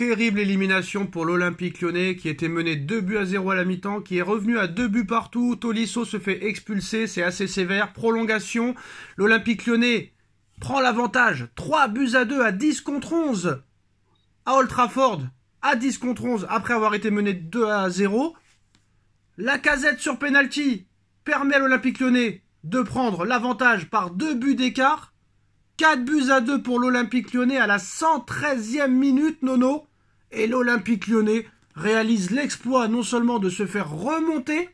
Terrible élimination pour l'Olympique Lyonnais qui était mené 2-0 à la mi-temps, qui est revenu à 2 buts partout. Tolisso se fait expulser, c'est assez sévère. Prolongation, l'Olympique Lyonnais prend l'avantage. 3-2 à 10 contre 11 à Old Trafford, à 10 contre 11 après avoir été mené 2-0. Lacazette sur penalty permet à l'Olympique Lyonnais de prendre l'avantage par 2 buts d'écart. 4-2 pour l'Olympique Lyonnais à la 113e minute, Nono. Et l'Olympique Lyonnais réalise l'exploit non seulement de se faire remonter,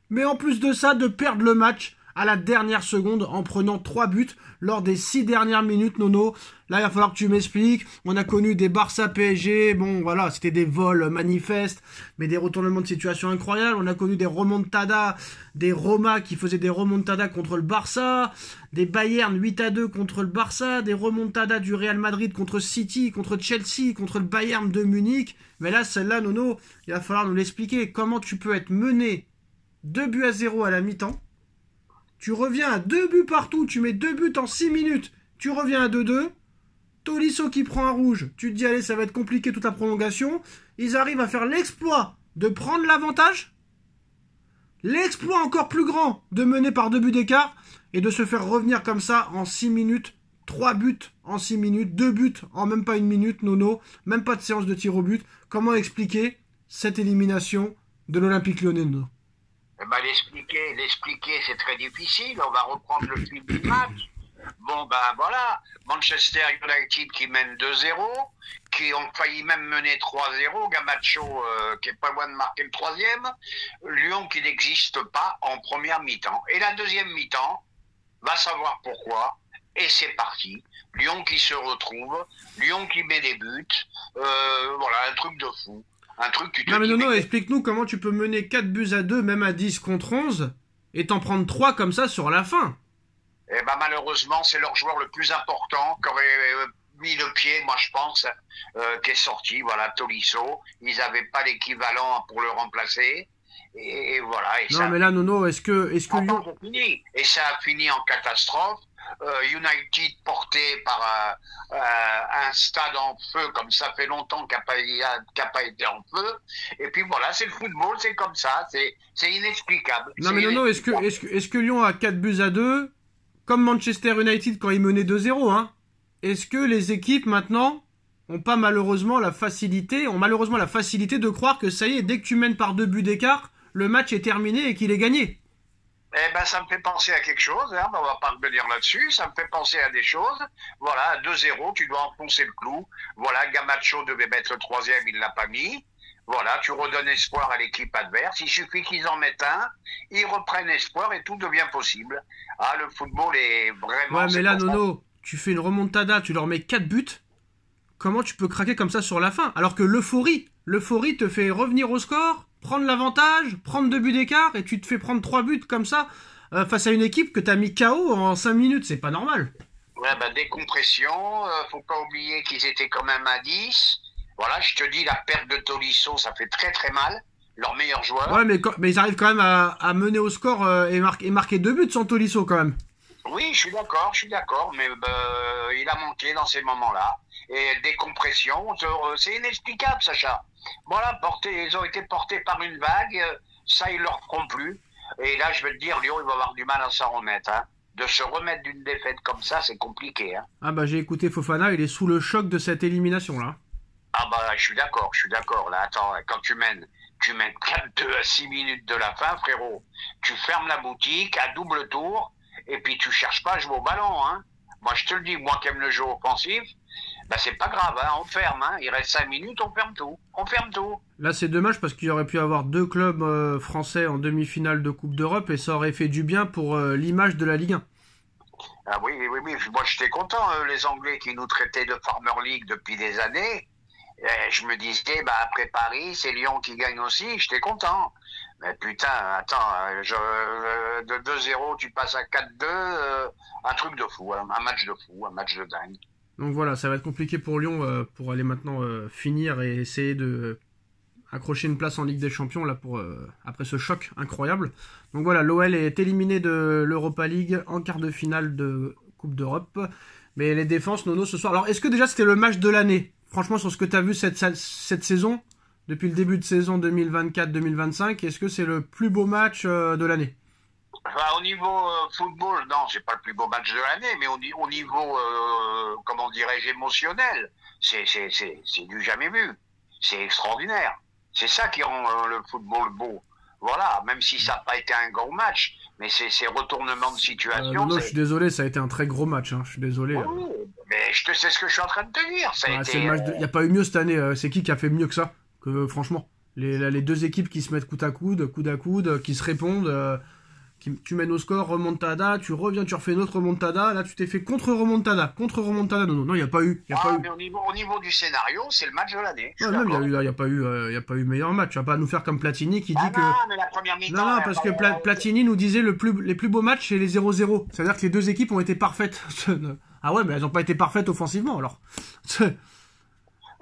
mais en plus de ça, de perdre le match à la dernière seconde en prenant 3 buts lors des 6 dernières minutes, Nono. Là, il va falloir que tu m'expliques. On a connu des Barça PSG. Bon, voilà, c'était des vols manifestes, mais des retournements de situation incroyables. On a connu des remontadas, des Roma qui faisaient des remontadas contre le Barça, des Bayern 8-2 contre le Barça, des remontadas du Real Madrid contre City, contre Chelsea, contre le Bayern de Munich. Mais là, celle-là, Nono, il va falloir nous l'expliquer. Comment tu peux être mené 2-0 à la mi-temps? Tu reviens à 2 buts partout, tu mets 2 buts en 6 minutes, tu reviens à 2-2. Tolisso qui prend un rouge, tu te dis allez ça va être compliqué toute la prolongation. Ils arrivent à faire l'exploit de prendre l'avantage. L'exploit encore plus grand de mener par 2 buts d'écart et de se faire revenir comme ça en 6 minutes. 3 buts en 6 minutes, 2 buts en même pas une minute, Nono. Même pas de séance de tir au but. Comment expliquer cette élimination de l'Olympique Lyonnais, Nono? L'expliquer, c'est très difficile. On va reprendre le fil du match. Bon, ben voilà. Manchester United qui mène 2-0, qui ont failli même mener 3-0. Gamacho qui est pas loin de marquer le troisième. Lyon qui n'existe pas en première mi-temps. Et la deuxième mi-temps, va savoir pourquoi. Et c'est parti. Lyon qui se retrouve. Lyon qui met des buts. Voilà, un truc de fou. Un truc que tu te Non mais dis, Nono, explique-nous comment tu peux mener 4-2 même à 10 contre 11 et t'en prendre 3 comme ça sur la fin. Eh ben malheureusement, c'est leur joueur le plus important qui aurait mis le pied, moi je pense, qui est sorti, voilà, Tolisso. Ils n'avaient pas l'équivalent pour le remplacer. Et voilà. Et non ça, mais là Nono, est-ce que Lyon... c'est fini. Et ça a fini en catastrophe. United porté par un stade en feu, comme ça fait longtemps qu'il n'a pas été en feu. Et puis voilà, c'est le football, c'est comme ça, c'est inexplicable. Non mais Nono, est-ce que Lyon a 4-2 comme Manchester United quand il menait 2-0 hein? Est-ce que les équipes maintenant ont malheureusement la facilité de croire que ça y est, dès que tu mènes par 2 buts d'écart, le match est terminé et qu'il est gagné? Eh ben, ça me fait penser à quelque chose, hein. On va pas revenir là-dessus, ça me fait penser à des choses. Voilà, 2-0, tu dois enfoncer le clou. Voilà, Gamacho devait mettre le troisième, il l'a pas mis. Voilà, tu redonnes espoir à l'équipe adverse. Il suffit qu'ils en mettent un, ils reprennent espoir et tout devient possible. Ah, le football est vraiment... Ouais, mais là, Nono, tu fais une remontada, tu leur mets 4 buts. Comment tu peux craquer comme ça sur la fin? Alors que l'euphorie te fait revenir au score, prendre l'avantage, prendre 2 buts d'écart, et tu te fais prendre 3 buts comme ça face à une équipe que t'as mis KO en 5 minutes. C'est pas normal. Ouais, ben, décompression, faut pas oublier qu'ils étaient quand même à 10. Voilà, je te dis, la perte de Tolisso, ça fait très très mal. Leur meilleur joueur. Ouais, mais ils arrivent quand même à mener au score et marquer 2 buts sans Tolisso quand même. Oui, je suis d'accord, mais il a manqué dans ces moments-là. Et décompression, c'est inexplicable, Sacha. Voilà, ils ont été portés par une vague, ça ils leur feront plus. Et là, je vais te dire, Lyon, il va avoir du mal à s'en remettre. Hein. De se remettre d'une défaite comme ça, c'est compliqué. Hein. Ah bah j'ai écouté Fofana, il est sous le choc de cette élimination là. Ah bah je suis d'accord. Là, attends, quand tu mènes 4-2 à 6 minutes de la fin, frérot, tu fermes la boutique à double tour. Et puis tu cherches pas à jouer au ballon, hein. Moi je te le dis, moi qui aime le jeu offensif, bah c'est pas grave, hein, on ferme, hein. Il reste 5 minutes, on ferme tout. Là c'est dommage parce qu'il y aurait pu avoir 2 clubs français en demi-finale de Coupe d'Europe et ça aurait fait du bien pour l'image de la Ligue 1. Ah oui, moi j'étais content, les Anglais qui nous traitaient de Farmer League depuis des années. Et je me disais, bah après Paris, c'est Lyon qui gagne aussi, j'étais content. Mais putain, attends, de 2-0, tu passes à 4-2, un truc de fou, un match de dingue. Donc voilà, ça va être compliqué pour Lyon pour aller maintenant finir et essayer de accrocher une place en Ligue des Champions là pour après ce choc incroyable. Donc voilà, l'OL est éliminé de l'Europa League en quart de finale de Coupe d'Europe. Mais les défenses, Nono, ce soir... Alors, est-ce que déjà c'était le match de l'année franchement, sur ce que tu as vu cette saison, depuis le début de saison 2024-2025, est-ce que c'est le plus beau match de l'année? Au niveau football, non, c'est pas le plus beau match de l'année, mais au niveau, comment dirais-je, émotionnel, c'est du jamais vu. C'est extraordinaire. C'est ça qui rend le football beau. Voilà, même si ça n'a pas été un gros match, mais ces retournements de situation. Non, je suis désolé, ça a été un très gros match. Hein, je suis désolé. Oui, mais c'est ce que je suis en train de te dire. Il n'y a pas eu mieux cette année. C'est qui a fait mieux que ça? Franchement, les deux équipes qui se mettent coude à coude, qui se répondent. Tu mènes au score, remontada, tu reviens, tu refais une autre remontada. Là, tu t'es fait contre-remontada. Non, il n'y a pas eu. Mais au niveau du scénario, c'est le match de l'année. Même, il n'y a pas eu meilleur match. Tu vas pas nous faire comme Platini qui dit que. Non, mais la première mi-temps. Non, parce que Platini nous disait les plus beaux matchs, c'est les 0-0. C'est-à-dire que les deux équipes ont été parfaites. Ah ouais, mais elles n'ont pas été parfaites offensivement, alors.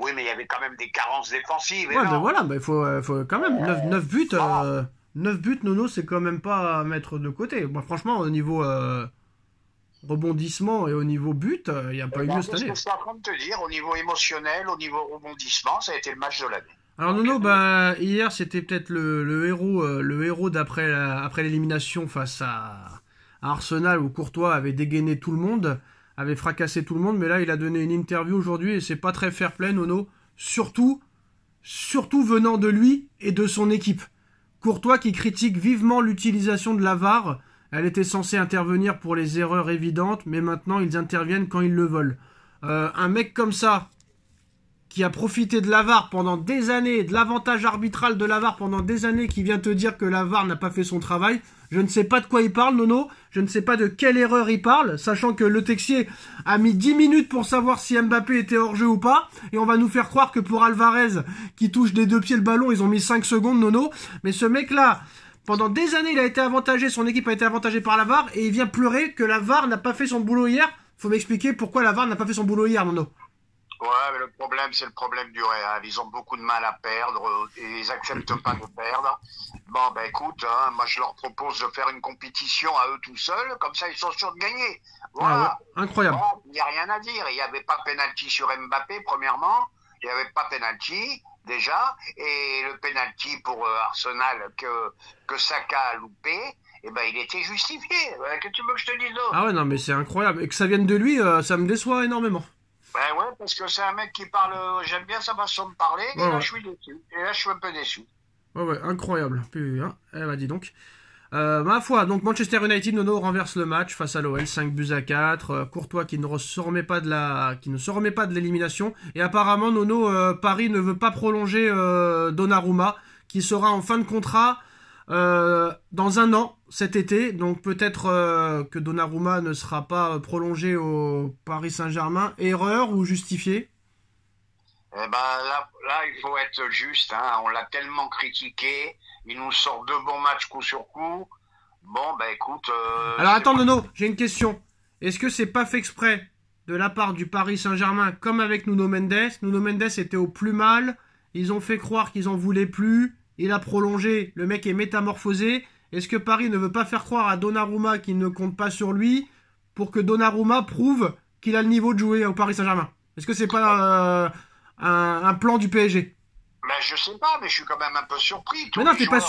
Oui, mais il y avait quand même des carences défensives. Ouais, mais voilà, il faut quand même 9 buts. 9 buts, Nono, c'est quand même pas à mettre de côté. Moi, franchement, au niveau rebondissement et au niveau but, il n'y a pas eu mieux cette année. Je suis en train de te dire, au niveau émotionnel, au niveau rebondissement, ça a été le match de l'année. Alors Nono, hier, c'était peut-être le héros après l'élimination face à Arsenal, où Courtois avait dégainé tout le monde, avait fracassé tout le monde, mais là, il a donné une interview aujourd'hui et c'est pas très fair-play, Nono. Surtout venant de lui et de son équipe. Courtois qui critique vivement l'utilisation de la VAR. Elle était censée intervenir pour les erreurs évidentes, mais maintenant ils interviennent quand ils le veulent. Un mec comme ça, qui a profité de la VAR pendant des années, de l'avantage arbitral de la VAR pendant des années, qui vient te dire que la VAR n'a pas fait son travail, je ne sais pas de quoi il parle, Nono, je ne sais pas de quelle erreur il parle, sachant que Le Texier a mis 10 minutes pour savoir si Mbappé était hors-jeu ou pas, et on va nous faire croire que pour Alvarez, qui touche des deux pieds le ballon, ils ont mis 5 secondes, Nono, mais ce mec-là, pendant des années, il a été avantagé, son équipe a été avantagée par la VAR, et il vient pleurer que la VAR n'a pas fait son boulot hier. Faut m'expliquer pourquoi la VAR n'a pas fait son boulot hier, Nono. Ouais, mais le problème, c'est le problème du Real. Ils ont beaucoup de mal à perdre et ils acceptent pas de perdre. Bon, écoute, moi je leur propose de faire une compétition à eux tout seuls, comme ça ils sont sûrs de gagner. Voilà. Ah ouais, incroyable. Il n'y a rien à dire. Il n'y avait pas penalty sur Mbappé, premièrement. Il n'y avait pas penalty, déjà. Et le penalty pour Arsenal que Saka a loupé, il était justifié. Que tu veux que je te dise d'autre? Ah ouais, non, mais c'est incroyable. Et que ça vienne de lui, ça me déçoit énormément. Ouais, parce que c'est un mec qui parle, j'aime bien sa façon de parler, et là je suis déçu. Et là je suis un peu déçu. Ouais, incroyable. Dis donc. Ma foi, donc Manchester United, Nono renverse le match face à l'OL, 5-4. Courtois qui ne se remet pas de l'élimination. Et apparemment, Nono, Paris ne veut pas prolonger Donnarumma, qui sera en fin de contrat dans un an cet été, donc peut-être que Donnarumma ne sera pas prolongé au Paris Saint-Germain. Erreur ou justifié? Là, il faut être juste, on l'a tellement critiqué, il nous sort deux bons matchs coup sur coup. Bon, écoute... Alors attends, Nono, j'ai une question. Est-ce que c'est pas fait exprès de la part du Paris Saint-Germain, comme avec Nuno Mendes? Nuno Mendes était au plus mal, ils ont fait croire qu'ils en voulaient plus, il a prolongé, le mec est métamorphosé. Est-ce que Paris ne veut pas faire croire à Donnarumma qu'il ne compte pas sur lui pour que Donnarumma prouve qu'il a le niveau de jouer au Paris Saint-Germain? Est-ce que c'est pas un plan du PSG? Je sais pas, mais je suis quand même un peu surpris. Mais non, t'es pas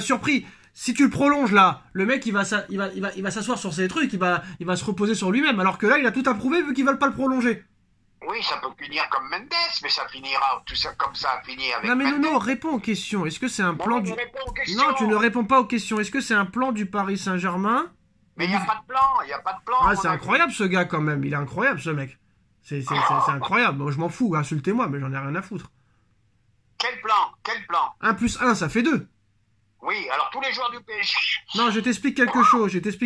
surpris. Si tu le prolonges là, le mec il va s'asseoir sur ses trucs, il va se reposer sur lui-même, alors que là il a tout approuvé vu qu'ils veulent pas le prolonger. Oui, ça peut finir comme Mendes, mais ça finira tout ça comme ça a fini avec. Non mais Mendes. non, réponds aux questions. Est-ce que c'est un plan du... Non, tu ne réponds pas aux questions. Est-ce que c'est un plan du Paris Saint-Germain? Mais il n'y a pas de plan, Ah, c'est incroyable ce gars quand même. Il est incroyable ce mec. C'est incroyable. Moi, je m'en fous, insultez-moi, mais j'en ai rien à foutre. Quel plan 1 + 1, ça fait 2. Oui, alors tous les joueurs du PSG... Non, je t'explique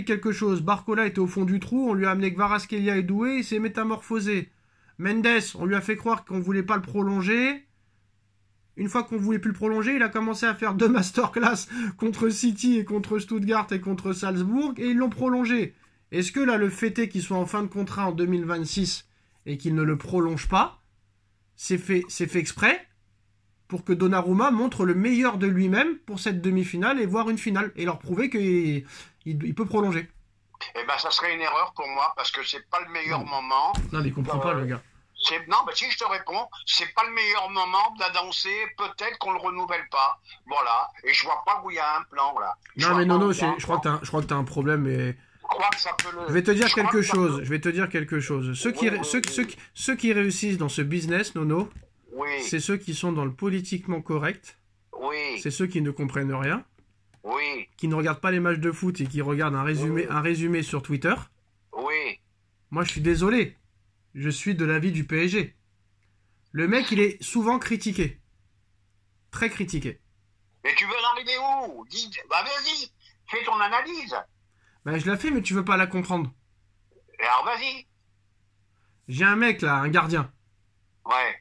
quelque chose. Barcola était au fond du trou, on lui a amené Kvaratskhelia et Doué, il s'est métamorphosé. Mendes, on lui a fait croire qu'on voulait pas le prolonger. Une fois qu'on voulait plus le prolonger, il a commencé à faire 2 masterclass contre City et contre Stuttgart et contre Salzbourg, et ils l'ont prolongé. Est-ce que là, le fait est qu'il soit en fin de contrat en 2026 et qu'il ne le prolonge pas, c'est fait exprès pour que Donnarumma montre le meilleur de lui-même pour cette demi-finale et voire une finale, et leur prouver qu'il peut prolonger? Ça serait une erreur pour moi, parce que c'est pas le meilleur moment. Non, mais il comprend pas, le gars. Non, bah si je te réponds, c'est pas le meilleur moment d'annoncer, peut-être qu'on le renouvelle pas. Voilà. Et je vois pas où il y a un plan, là. Non, mais Nono, je crois que t'as un problème, mais... Je crois que ça peut le... Je vais te dire je crois quelque que ça chose. peut- Je vais te dire quelque chose. Ceux qui réussissent dans ce business, Nono, Oui, c'est ceux qui sont dans le politiquement correct. oui, C'est ceux qui ne comprennent rien, oui, qui ne regardent pas les matchs de foot et qui regardent un résumé sur Twitter. oui. Moi, je suis désolé. Je suis de l'avis du PSG. Le mec, il est souvent critiqué. Très critiqué. Mais tu veux en arriver où? Bah vas-y, fais ton analyse. Ben, je la fais, mais tu veux pas la comprendre. Et alors vas-y. J'ai un mec, là, un gardien, Ouais,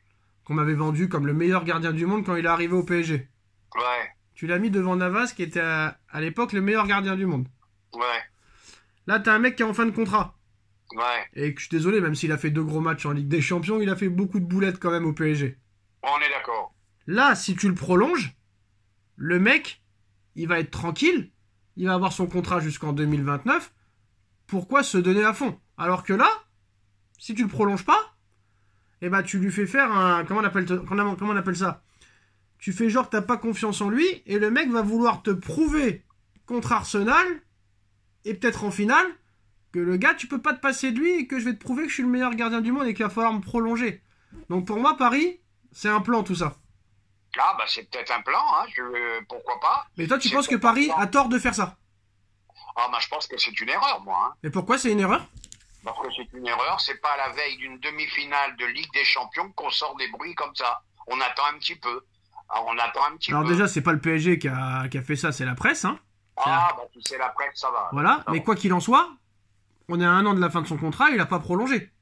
qu'on m'avait vendu comme le meilleur gardien du monde quand il est arrivé au PSG. ouais, Tu l'as mis devant Navas, qui était à l'époque le meilleur gardien du monde. ouais, Là, t'as un mec qui est en fin de contrat. ouais. Et que je suis désolé, même s'il a fait 2 gros matchs en Ligue des Champions, il a fait beaucoup de boulettes quand même au PSG. On est d'accord. Là, si tu le prolonges, le mec, il va être tranquille, il va avoir son contrat jusqu'en 2029. Pourquoi se donner à fond? Alors que là, si tu le prolonges pas, eh ben tu lui fais faire un... comment on appelle ça? Tu fais genre que t'as pas confiance en lui, et le mec va vouloir te prouver contre Arsenal, et peut-être en finale, que le gars, tu peux pas te passer de lui, et que je vais te prouver que je suis le meilleur gardien du monde, et qu'il va falloir me prolonger. Donc pour moi, Paris, c'est un plan tout ça. Ah bah c'est peut-être un plan, hein. Pourquoi pas? Mais toi, tu C'est penses que peut-être un Paris plan. a tort de faire ça? Ah bah je pense que c'est une erreur, moi. Hein. Mais pourquoi c'est une erreur? Parce que c'est une erreur, c'est pas à la veille d'une demi-finale de Ligue des Champions qu'on sort des bruits comme ça. On attend un petit peu. Alors, on attend un petit Alors peu. déjà, c'est pas le PSG qui a fait ça, c'est la presse, hein. Ah bah tu sais la presse, ça va. Voilà, Ça mais va. quoi qu'il en soit, on est à 1 an de la fin de son contrat, il a pas prolongé.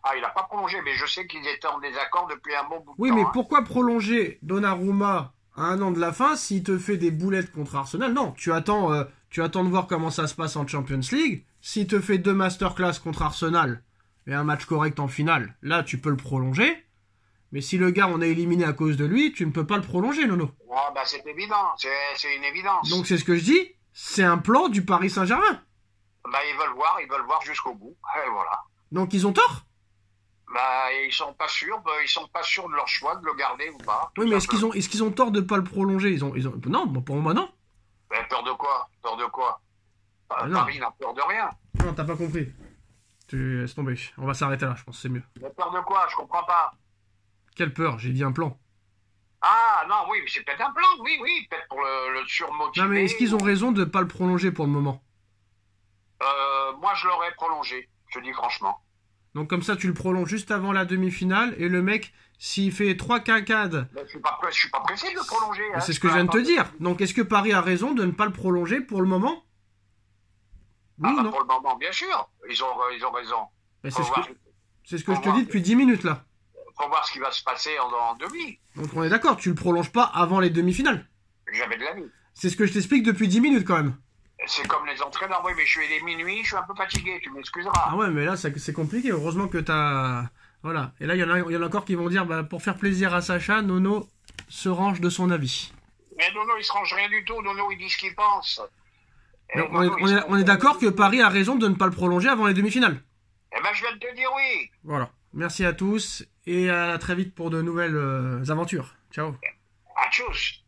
Ah il a pas prolongé, mais je sais qu'ils étaient en désaccord depuis un bon bout de Oui, temps. mais Hein. pourquoi prolonger Donnarumma à 1 an de la fin s'il te fait des boulettes contre Arsenal? Non, tu attends de voir comment ça se passe en Champions League. S'il te fait 2 masterclass contre Arsenal et un match correct en finale, là, tu peux le prolonger. Mais si le gars, on est éliminé à cause de lui, tu ne peux pas le prolonger, Nono. Ah bah c'est évident, c'est une évidence. Donc c'est ce que je dis, c'est un plan du Paris Saint-Germain. Bah ils veulent voir jusqu'au bout. Et voilà. Donc ils ont tort. Bah ils sont pas sûrs de leur choix de le garder ou pas. Oui, mais est-ce qu'ils ont tort de pas le prolonger? Non, pour moi non. Mais peur de quoi? Peur de quoi? Non. Paris n'a peur de rien. Non, t'as pas compris. Tu laisse tomber. On va s'arrêter là, je pense, c'est mieux. Mais peur de quoi? Je comprends pas. Quelle peur? J'ai dit un plan. Ah non, oui, mais c'est peut-être un plan, oui, peut-être pour le surmotiver. Non, mais est-ce qu'ils ont raison de pas le prolonger pour le moment? Moi, je l'aurais prolongé, je dis franchement. Donc comme ça, tu le prolonges juste avant la demi-finale et le mec, s'il fait 3 quinquades, Mais je suis pas pressé de le prolonger. Hein. c'est ce que je viens de te dire. Donc est-ce que Paris a raison de ne pas le prolonger pour le moment? Oui ou Ah, bah, non? pour le moment, bien sûr, ils ont raison. Ben, Faut voir, c'est ce que je te dis depuis 10 minutes là. faut voir ce qui va se passer en demi. Donc on est d'accord, tu le prolonges pas avant les demi-finales. J'avais de l'avis. C'est ce que je t'explique depuis 10 minutes quand même. C'est comme les entraîneurs, oui, mais il est minuit, je suis un peu fatigué, tu m'excuseras. Ah ouais, mais là, c'est compliqué. Heureusement que t'as... Voilà. Et là, il y en a encore qui vont dire, bah, pour faire plaisir à Sacha, Nono se range de son avis. Mais Nono, il se range rien du tout, Nono, il dit ce qu'il pense. Et Donc, Nono, il se range on est rien d'accord du que tout. Paris a raison de ne pas le prolonger avant les demi-finales. Eh ben, je viens de te dire oui. Voilà. Merci à tous et à très vite pour de nouvelles aventures. Ciao. À tchuss.